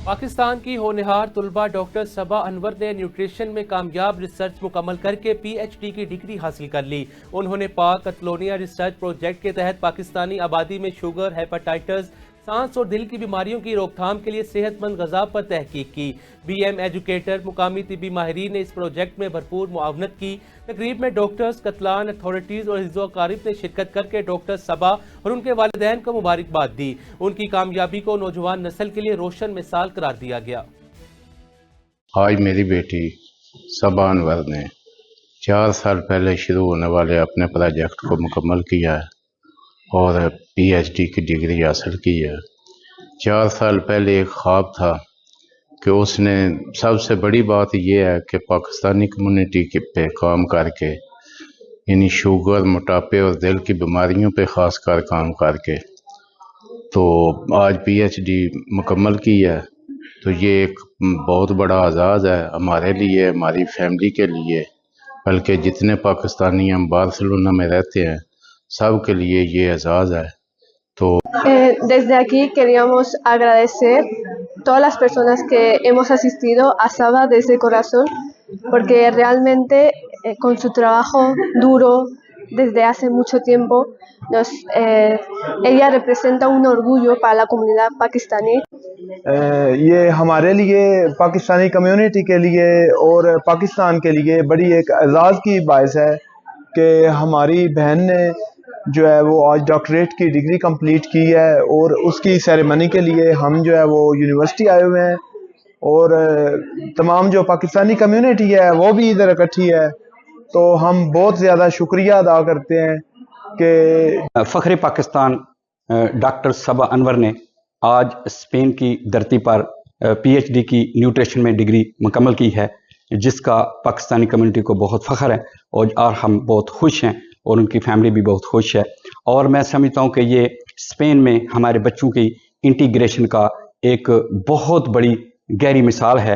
پاکستان کی ہونہار طلبہ ڈاکٹر صبا انور نے نیوٹریشن میں کامیاب ریسرچ مکمل کر کے پی ایچ ڈی کی ڈگری حاصل کر لی۔ انہوں نے پاک کتلونیا ریسرچ پروجیکٹ کے تحت پاکستانی آبادی میں شوگر، ہیپاٹائٹس، سانس اور دل کی بیماریوں کی روک تھام کے لیے صحت مند غذا پر تحقیق کی۔ بی ایم ایجوکیٹر، مقامی طبی ماہرین نے اس پروجیکٹ میں بھرپور معاونت کی۔ تقریب میں ڈاکٹرز، کتلان اتھارٹیز اور حفظ و اقارب نے شرکت کر کے ڈاکٹر صبا اور ان کے والدین کو مبارکباد دی۔ ان کی کامیابی کو نوجوان نسل کے لیے روشن مثال قرار دیا گیا۔ آج میری بیٹی صبا انور نے 4 سال پہلے شروع ہونے والے اپنے پروجیکٹ کو مکمل کیا ہے اور پی ایچ ڈی کی ڈگری حاصل کی ہے۔ 4 سال پہلے ایک خواب تھا کہ اس نے سب سے بڑی بات یہ ہے کہ پاکستانی کمیونٹی پہ کام کر کے، یعنی شوگر، موٹاپے اور دل کی بیماریوں پہ خاص کر کام کر کے، تو آج پی ایچ ڈی مکمل کی ہے۔ تو یہ ایک بہت بڑا اعزاز ہے ہمارے لیے، ہماری فیملی کے لیے، بلکہ جتنے پاکستانی ہم بارسلونا میں رہتے ہیں سب کے لیے یہ اعزاز ہے۔ Desde aquí queríamos agradecer todas las personas que hemos asistido a Saba desde corazón, porque realmente con su trabajo duro desde hace mucho tiempo, ella representa un orgullo para la comunidad pakistaní. یہ ہمارے لیے، Pakistani community کے لیے اور پاکستان کے لیے بڑی ایک اعزاز کی باعث ہے کہ ہماری بہن نے جو ہے وہ آج ڈاکٹریٹ کی ڈگری کمپلیٹ کی ہے، اور اس کی سیریمنی کے لیے ہم جو ہے وہ یونیورسٹی آئے ہوئے ہیں، اور تمام جو پاکستانی کمیونٹی ہے وہ بھی ادھر اکٹھی ہے۔ تو ہم بہت زیادہ شکریہ ادا کرتے ہیں کہ فخر پاکستان ڈاکٹر صبا انور نے آج اسپین کی دھرتی پر پی ایچ ڈی کی نیوٹریشن میں ڈگری مکمل کی ہے، جس کا پاکستانی کمیونٹی کو بہت فخر ہے، اور ہم بہت خوش ہیں اور ان کی فیملی بھی بہت خوش ہے۔ اور میں سمجھتا ہوں کہ یہ اسپین میں ہمارے بچوں کی انٹیگریشن کا ایک بہت بڑی گہری مثال ہے۔